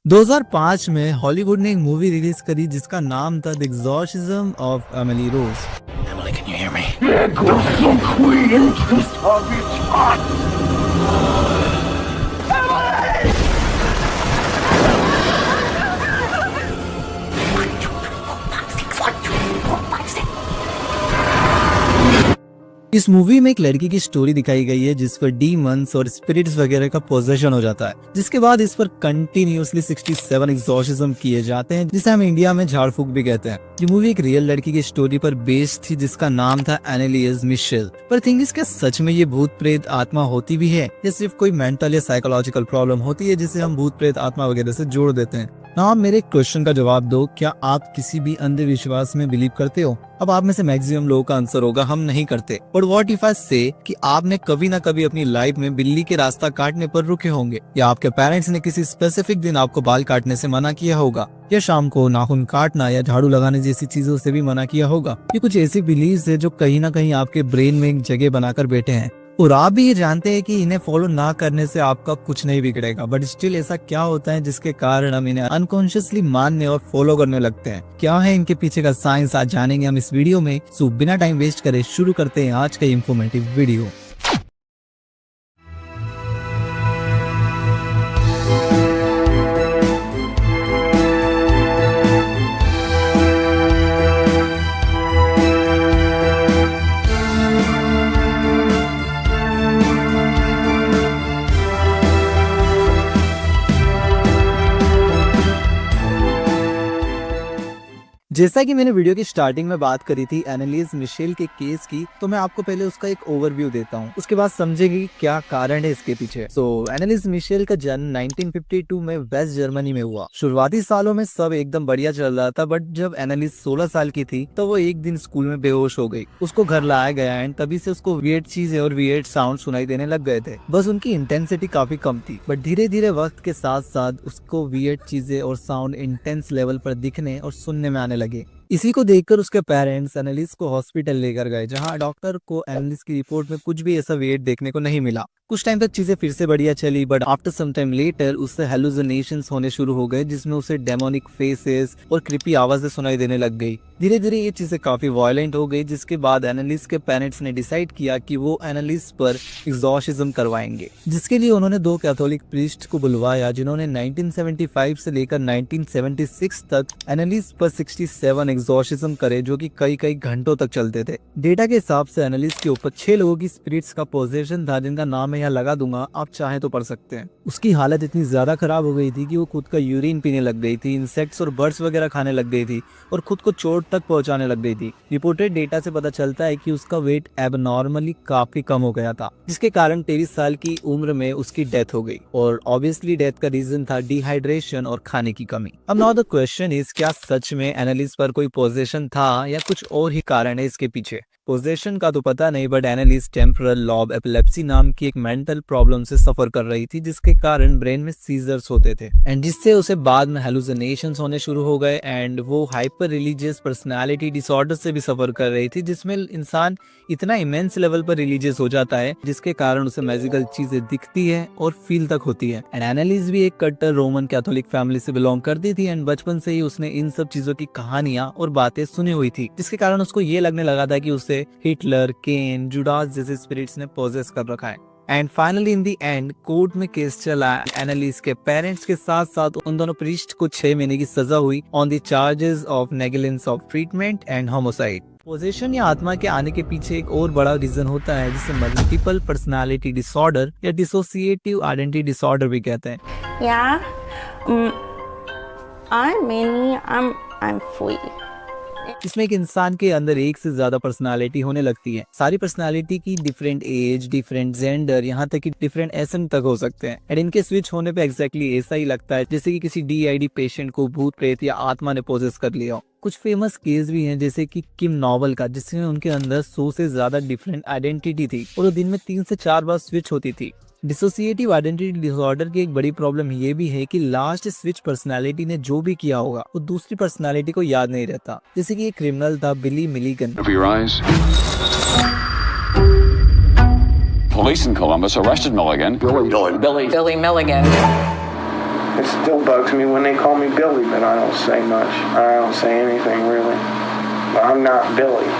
2005 में हॉलीवुड ने एक मूवी रिलीज करी जिसका नाम था the exorcism of Emily Rose. Emily, can you hear me? इस मूवी में एक लड़की की स्टोरी दिखाई गई है जिस पर डीमंस और स्पिरिट्स वगैरह का पोजेशन हो जाता है, जिसके बाद इस पर कंटिन्यूअसली 67 एग्जॉर्सिज्म किए जाते हैं, जिसे हम इंडिया में झाड़ फूक भी कहते हैं। ये मूवी एक रियल लड़की की स्टोरी पर बेस्ड थी जिसका नाम था एनालिस मिशेल। पर थिंग इज क्या सच में ये भूत प्रेत आत्मा होती भी है या सिर्फ कोई मेंटल या साइकोलॉजिकल प्रॉब्लम होती है जिसे हम भूत प्रेत आत्मा वगैरह से जोड़ देते हैं? ना आप मेरे क्वेश्चन का जवाब दो, क्या आप किसी भी अंधविश्वास में बिलीव करते हो? अब आप में से मैक्सिमम लोगों का आंसर होगा हम नहीं करते। बट व्हाट इफ आई से कि आपने कभी ना कभी अपनी लाइफ में बिल्ली के रास्ता काटने पर रुके होंगे, या आपके पेरेंट्स ने किसी स्पेसिफिक दिन आपको बाल काटने से मना किया होगा, या शाम को नाखून काटना या झाड़ू लगाने जैसी चीजों से भी मना किया होगा। ये कुछ ऐसी बिलीव्स है जो कहीं ना कहीं आपके ब्रेन में एक जगह बनाकर बैठे हैं और आप भी ये जानते हैं कि इन्हें फॉलो ना करने से आपका कुछ नहीं बिगड़ेगा। बट स्टिल ऐसा क्या होता है जिसके कारण हम इन्हें अनकॉन्शियसली मानने और फॉलो करने लगते हैं? क्या है इनके पीछे का साइंस, आज जानेंगे हम इस वीडियो में। सो बिना टाइम वेस्ट करे शुरू करते हैं आज का इंफॉर्मेटिव वीडियो। जैसा कि मैंने वीडियो की स्टार्टिंग में बात करी थी एनालिस मिशेल के केस की, तो मैं आपको पहले उसका एक ओवरव्यू देता हूँ, उसके बाद समझेंगे क्या कारण है इसके पीछे। एनालिस मिशेल का जन्म 1952 में वेस्ट जर्मनी में हुआ। शुरुआती सालों में सब एकदम बढ़िया चल रहा था, बट जब एनालिस 16 साल की थी तो वो एक दिन स्कूल में बेहोश हो गई। उसको घर लाया गया एंड तभी से उसको वियर्ड चीजें और वियर्ड साउंड सुनाई देने लग गए थे। बस उनकी इंटेंसिटी काफी कम थी, बट धीरे धीरे वक्त के साथ साथ उसको वियर्ड चीजें और साउंड इंटेंस लेवल पर दिखने और सुनने में आने लगे। इसी को देखकर उसके पेरेंट्स एनालिस को हॉस्पिटल लेकर गए, जहां डॉक्टर को एनालिस की रिपोर्ट में कुछ भी ऐसा वेट देखने को नहीं मिला। कुछ टाइम तक चीजें फिर से बढ़िया चली, but after some time later उससे हेलुसिनेशंस होने शुरू हो गए, जिसमें उसे डेमोनिक फेसेस और क्रीपी आवाजें सुनाई देने लग गई। धीरे धीरे ये चीजें काफी वायलेंट हो गई, जिसके बाद एनालिस के पेरेंट्स ने डिसाइड किया कि वो एनालिस पर एग्जॉर्सिज्म करवाएंगे, जिसके लिए उन्होंने 2 कैथोलिक प्रीस्ट को बुलवाया, जिन्होंने 1975 से लेकर 1976 तक एनालिस पर 67 एग्जॉर्सिज्म करे, जो कि कई घंटों तक चलते थे। डेटा के हिसाब से एनालिस के ऊपर 6 लोगों की स्पिरिट्स का पोजेशन था, जिनका नाम मैं यहाँ लगा दूंगा, आप चाहें तो पढ़ सकते हैं। उसकी हालत इतनी ज्यादा खराब हो गई थी कि वो खुद का यूरिन पीने लग गई थी, इंसेक्ट्स और बर्ड्स वगैरह खाने लग गई थी और खुद को चोट तक पहुंचाने लग गई थी। रिपोर्टेड डेटा से पता चलता है कि उसका वेट एबनॉर्मली काफी कम हो गया था, जिसके कारण 23 साल की उम्र में उसकी डेथ हो गई। और ऑब्वियसली डेथ का रीजन था डिहाइड्रेशन और खाने की कमी। अब नाउ द क्वेश्चन इज, क्या सच में एनालिस पर कोई पोजेशन था या कुछ और ही कारण है इसके पीछे? पोजेशन का तो पता नहीं, but Anneliese temporal lobe epilepsy नाम की एक मेंटल प्रॉब्लम से सफर कर रही थी, जिसके कारण ब्रेन में सीजर्स होते थे एंड जिससे उसे बाद में हेलुसिनेशंस होने शुरू हो गए। एंड वो हाइपर रिलीजियस पर्सनालिटी डिसऑर्डर से भी सफर कर रही थी, जिसमें इंसान इतना इमेंस लेवल पर रिलीजियस हो जाता है जिसके कारण उसे मैजिकल चीजें दिखती है और फील तक होती है। एंड एनालिस भी एक कट्टर रोमन कैथोलिक फैमिली से बिलोंग करती थी एंड बचपन से ही उसने इन सब चीजों की कहानियां और बातें सुनी हुई थी, जिसके कारण उसको ये लगने लगा था कि उसे हिटलर, केन, जुडास जैसे स्पिरिट्स ने पोजेस कर रखा है। And finally in the end court में केस चला। एनालिस के पेरेंट्स के साथ साथ उन दोनों प्रीस्ट को 6 महीने की सजा हुई on the charges of negligence of treatment and homicide. Possession या आत्मा के आने के पीछे एक और बड़ा रीजन होता है, जिसे मल्टीपल पर्सनालिटी डिसऑर्डर या डिसोसिएटिव आइडेंटिटी डिसऑर्डर भी कहते हैं। I'm free. इसमें एक इंसान के अंदर एक से ज्यादा पर्सनालिटी होने लगती है। सारी पर्सनालिटी की डिफरेंट एज, डिफरेंट जेंडर, यहाँ तक कि डिफरेंट एसेंट तक हो सकते हैं एंड इनके स्विच होने पे एग्जैक्टली ऐसा ही लगता है जैसे कि किसी DID पेशेंट को भूत प्रेत या आत्मा ने पोजेस कर लिया हो। कुछ फेमस केस भी हैं, जैसे कि किम नॉवल का, जिसमें उनके अंदर 100 से ज्यादा डिफरेंट आइडेंटिटी थी और वो दिन में 3 से 4 बार स्विच होती थी। डिसोसिएटिव आइडेंटिटी डिसऑर्डर की एक बड़ी प्रॉब्लम ये भी है कि लास्ट स्विच पर्सनालिटी ने जो भी किया होगा वो दूसरी पर्सनालिटी को याद नहीं रहता। जैसे कि एक क्रिमिनल था बिली मिलिगन। Police in Columbus arrested Milligan. Billy Milligan. It still bugs me when they call me Billy, but I don't say much. I don't say anything really. But I'm not Billy.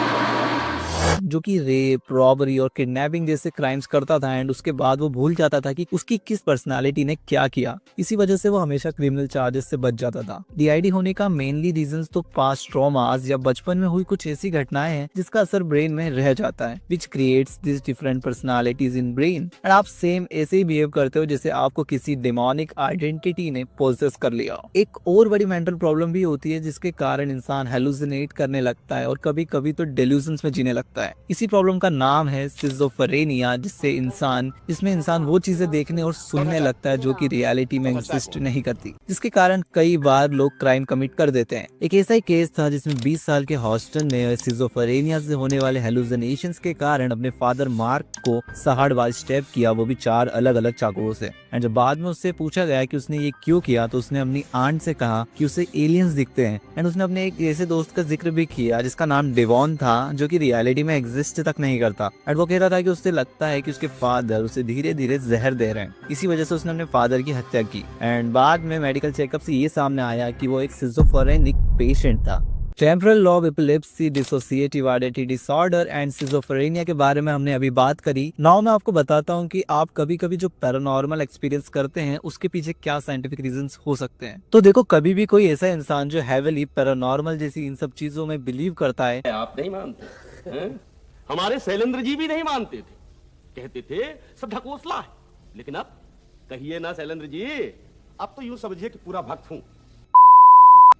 जो कि rape, robbery और kidnapping जैसे crimes करता था and उसके बाद वो भूल जाता था कि उसकी किस पर्सनालिटी ने क्या किया। इसी वजह से वो हमेशा क्रिमिनल चार्जेस से बच जाता था। डीआईडी होने का मेनली रीजंस तो पास्ट ट्रॉमास या बचपन में हुई कुछ ऐसी घटनाएं हैं जिसका असर ब्रेन में रह जाता है, which creates this different personalities in brain. And आप सेम ऐसे ही बिहेव करते हो जैसे आपको किसी डेमोनिक आइडेंटिटी ने पोजेस कर लिया। एक और बड़ी मेंटल प्रॉब्लम भी होती है जिसके कारण इंसान हेलुसिनेट करने लगता है और कभी कभी तो डेल्यूजन्स में जीने लगता है। इसी प्रॉब्लम का नाम है सिजोफ्रेनिया, जिसमें इंसान वो चीजें देखने और सुनने लगता है जो कि रियलिटी में एग्जिस्ट नहीं करती, जिसके कारण कई बार लोग क्राइम कमिट कर देते हैं। एक ऐसा ही केस था जिसमें 20 साल के हॉस्टन ने सिजोफ्रेनिया से होने वाले हेलुसिनेशंस के कारण अपने फादर मार्क को सहाड़वार स्टेप किया, वो भी 4 अलग अलग चाकुओं से। एंड जब बाद में उससे पूछा गया कि उसने ये क्यों किया तो उसने अपनी आंट से कहा कि उसे एलियंस दिखते हैं। एंड उसने अपने एक ऐसे दोस्त का जिक्र भी किया जिसका नाम डेवॉन था, जो कि रियलिटी में एग्जिस्ट तक नहीं करता। एंड वो कह रहा था कि उससे लगता है कि उसके फादर उसे धीरे धीरे जहर दे रहे हैं, इसी वजह से उसने अपने फादर की हत्या की। एंड बाद में मेडिकल चेकअप से ये सामने आया कि वो एक सिजोफ्रेनिक पेशेंट था। Temporal lobe epilepsy, dissociative identity disorder and schizophrenia के बारे में हमने अभी बात करी। नाउ मैं आपको बताता हूँ कि आप कभी कभी जो पैरानॉर्मल एक्सपीरियंस करते हैं उसके पीछे क्या साइंटिफिक रीजंस हो सकते हैं। तो देखो, कभी भी कोई ऐसा इंसान जो हैवीली पैरानॉर्मल जैसी इन सब चीजों में बिलीव करता है, आप नहीं मानते हैं? हमारे शैलेंद्र जी भी नहीं मानते थे, कहते थे सब ढकोसला है। लेकिन अब कहिए ना शैलेंद्र जी, अब तो यूं समझिए कि पूरा भक्त हूं।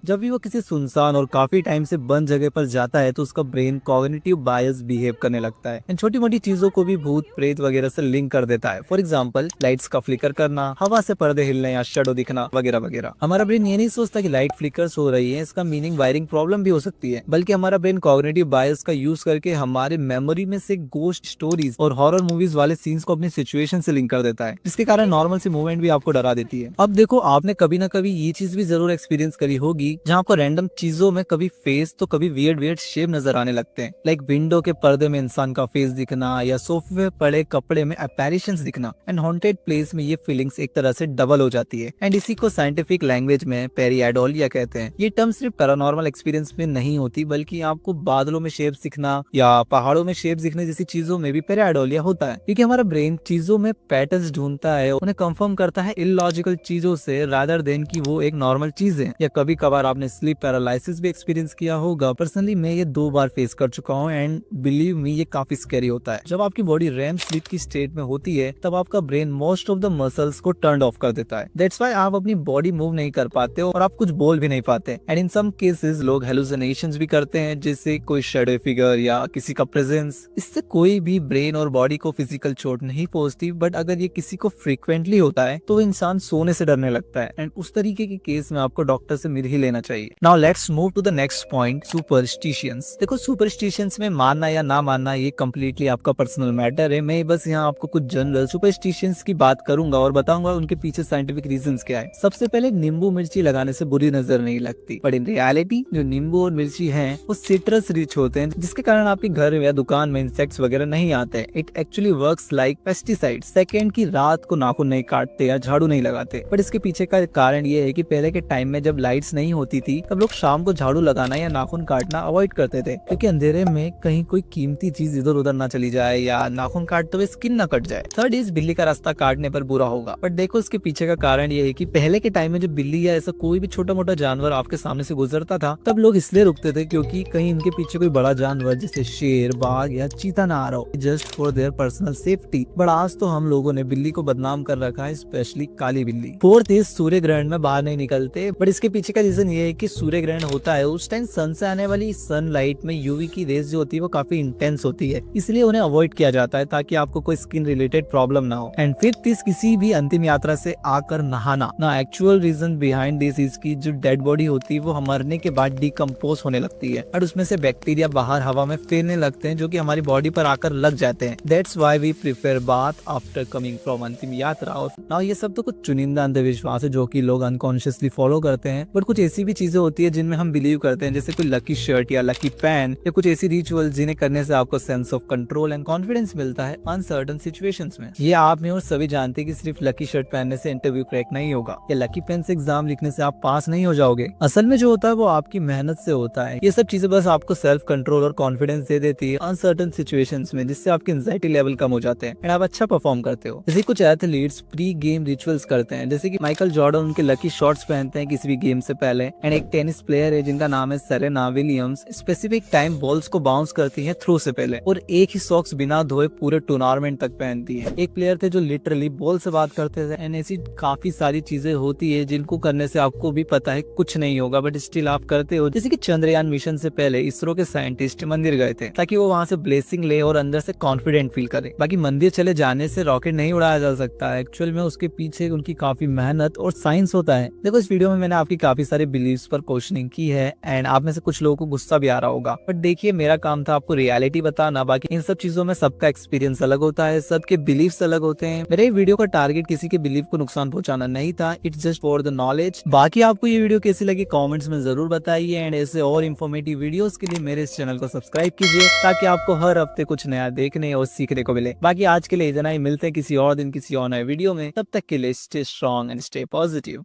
जब भी वो किसी सुनसान और काफी टाइम से बंद जगह पर जाता है तो उसका ब्रेन कॉग्निटिव बायस बिहेव करने लगता है। इन छोटी मोटी चीजों को भी भूत प्रेत वगैरह से लिंक कर देता है। फॉर एग्जांपल, लाइट्स का फ्लिकर करना, हवा से पर्दे हिलने या शैडो दिखना वगैरह वगैरह। हमारा ब्रेन ये नहीं सोचता कि लाइट फ्लिकर्स हो रही है, इसका मीनिंग वायरिंग प्रॉब्लम भी हो सकती है, बल्कि हमारा ब्रेन कॉग्निटिव बायस का यूज करके हमारे मेमोरी में से गोस्ट स्टोरीज और हॉरर मूवीज वाले सीन्स को अपनी सिचुएशन से लिंक कर देता है, जिसके कारण नॉर्मल सी मूवमेंट भी आपको डरा देती है। अब देखो, आपने कभी ना कभी ये चीज भी जरूर एक्सपीरियंस करी होगी जहाँ आपको रैंडम चीजों में कभी फेस तो कभी वियर्ड शेप नजर आने लगते हैं, लाइक विंडो के पर्दे में इंसान का फेस दिखना या सोफे पे पड़े कपड़े में अपैरिशंस दिखना। एंड हॉन्टेड प्लेस में ये फीलिंग्स एक तरह से डबल हो जाती है। एंड इसी को साइंटिफिक लैंग्वेज में पेरिएडोलिया कहते हैं। ये टर्म सिर्फ पैरानॉर्मल एक्सपीरियंस में नहीं होती, बल्कि आपको बादलों में शेप दिखना या पहाड़ों में शेप दिखने जैसी चीजों में भी पेरिएडोलिया होता है, क्योंकि हमारा ब्रेन चीजों में पैटर्न्स ढूंढता है, उन्हें कंफर्म करता है इलॉजिकल चीजों से रादर देन कि वो एक नॉर्मल चीज है। या कभी कभार आपने स्लीप पैरालिसिस भी एक्सपीरियंस किया होगा। पर्सनली मैं ये 2 बार फेस कर चुका हूँ एंड बिलीव मी, ये काफी स्कैरी होता है। जब आपकी बॉडी रैम स्लीप की स्टेट में होती है तब आपका brain most of the muscles को टर्न ऑफ कर देता है। दैट्स व्हाई आप अपनी बॉडी मूव नहीं कर पाते हो और आप कुछ बोल भी नहीं पाते। एंड इन सम केसेस लोग हेलुसिनेशंस भी करते हैं, जैसे कोई शैडो फिगर या किसी का प्रेजेंस। इससे कोई भी ब्रेन और बॉडी को फिजिकल चोट नहीं पहुंचती, बट अगर ये किसी को फ्रीक्वेंटली होता है तो इंसान सोने से डरने लगता है। एंड उस तरीके के केस में आपको डॉक्टर से मिल ही लेना चाहिए। Now let's move to the next point, superstitions. देखो, सुपरस्टिशंस में मानना या ना मानना ये कम्प्लीटली आपका पर्सनल मैटर है। मैं बस यहाँ आपको कुछ जनरल सुपरस्टिशंस की बात करूंगा और बताऊंगा उनके पीछे साइंटिफिक रीजंस क्या है। सबसे पहले, नींबू मिर्ची लगाने से बुरी नजर नहीं लगती, बट इन रियलिटी जो नींबू और मिर्ची हैं वो सिट्रस रिच होते हैं, जिसके कारण आपके घर या दुकान में इंसेक्ट्स वगैरह नहीं आते। It actually works like pesticide. Second, की रात को नाखून नहीं काटते या झाड़ू नहीं लगाते, बट इसके पीछे का कारण ये है कि पहले के टाइम में जब लाइट्स नहीं होती थी तब लोग शाम को झाड़ू लगाना या नाखून काटना अवॉइड करते थे, क्योंकि अंधेरे में कहीं कोई कीमती चीज इधर उधर ना चली जाए या नाखून काटते हुए स्किन ना कट जाए। थर्ड इज, बिल्ली का रास्ता काटने पर बुरा होगा, बट देखो इसके पीछे का कारण ये है कि पहले के टाइम में जब बिल्ली या ऐसा कोई भी छोटा मोटा जानवर आपके सामने से गुजरता था तब लोग इसलिए रुकते थे क्योंकि कहीं इनके पीछे कोई बड़ा जानवर जैसे शेर, बाघ या चीता ना आ रहा हो, just for their personal safety. But आज तो हम लोगों ने बिल्ली को बदनाम कर रखा है, स्पेशली काली बिल्ली। फोर्थ इज, सूर्य ग्रहण में बाहर नहीं निकलते, बट इसके पीछे का रीजन ये है कि सूर्य ग्रहण होता है उस टाइम सन से आने वाली सनलाइट में यूवी की रेज जो होती है वो काफी इंटेंस होती है, इसलिए उन्हें अवॉइड किया जाता है ताकि आपको कोई स्किन रिलेटेड प्रॉब्लम ना हो। एंड फिफ्थ इज, किसी भी अंतिम यात्रा से आकर नहाना। ना actual reason behind this is की जो डेड बॉडी होती है वो मरने के बाद डिकम्पोज होने लगती है और उसमें से बैक्टीरिया बाहर हवा में फैलने लगते हैं जो कि हमारी बॉडी पर आकर लग जाते हैं। That's why we prefer bath after coming from अंतिम यात्रा। और नाउ ये सब तो कुछ चुनिंदा अंधविश्वास है जो कि लोग अनकॉन्शियसली फॉलो करते हैं, बट कुछ ऐसी ऐसी भी चीजें होती है जिनमें हम बिलीव करते हैं, जैसे कोई लकी शर्ट या लकी पेन या कुछ ऐसी रिचुअल जिन्हें करने से आपको sense of control and confidence मिलता है अनसर्टन सिचुएशंस में। ये आप में और सभी जानते हैं कि सिर्फ लकी शर्ट पहनने से इंटरव्यू क्रैक नहीं होगा या लकी पेन से एग्जाम लिखने से आप पास नहीं हो जाओगे। असल में जो होता है वो आपकी मेहनत से होता है। ये सब चीजें बस आपको सेल्फ कंट्रोल और कॉन्फिडेंस दे देती है अनसर्टन सिचुएशंस में, जिससे आपके एंजाइटी लेवल कम हो जाते हैं एंड आप अच्छा परफॉर्म करते हो। जैसे कुछ एथलीट्स प्री गेम रिचुअल्स करते हैं, जैसे कि माइकल जॉर्डन उनके लकी शॉट्स पहनते हैं किसी भी गेम से पहले। एंड एक टेनिस प्लेयर है जिनका नाम है Serena Williams, specific time balls को बाउंस करती है थ्रो से पहले और एक ही सॉक्स बिना धोए पूरे टूर्नामेंट तक पहनती है। एक प्लेयर थे जो लिटरली बॉल से बात करते थे। एंड ऐसी काफी सारी चीजें होती है जिनको करने से आपको भी पता है कुछ नहीं होगा बट स्टिल आप करते हो। जैसे कि चंद्रयान मिशन से पहले इसरो के साइंटिस्ट मंदिर गए थे ताकि वो वहाँ से ब्लेसिंग ले और अंदर से कॉन्फिडेंट फील करे। बाकी मंदिर चले जाने से रॉकेट नहीं उड़ाया जा सकता है, एक्चुअल में उसके पीछे उनकी काफी मेहनत और साइंस होता है। देखो इस वीडियो में मैंने आपकी काफी सारे बिलीव्स पर क्वेश्चनिंग की है एंड आप में से कुछ लोगों को गुस्सा भी आ रहा होगा, बट देखिए मेरा काम था आपको रियलिटी बताना। बाकी इन सब चीजों में सबका एक्सपीरियंस अलग होता है, सबके बिलीव्स अलग होते हैं। मेरे वीडियो का टारगेट किसी के बिलीव को नुकसान पहुंचाना नहीं था, it's just for the knowledge. बाकी आपको ये वीडियो कैसी लगी कमेंट्स में जरूर बताइए एंड ऐसे और इन्फॉर्मेटिव वीडियोस के लिए मेरे इस चैनल को सब्सक्राइब कीजिए ताकि आपको हर हफ्ते कुछ नया देखने और सीखने को मिले। बाकी आज के लिए इतना ही, मिलते हैं किसी और दिन किसी और नए वीडियो में। तब तक के लिए stay strong and stay positive.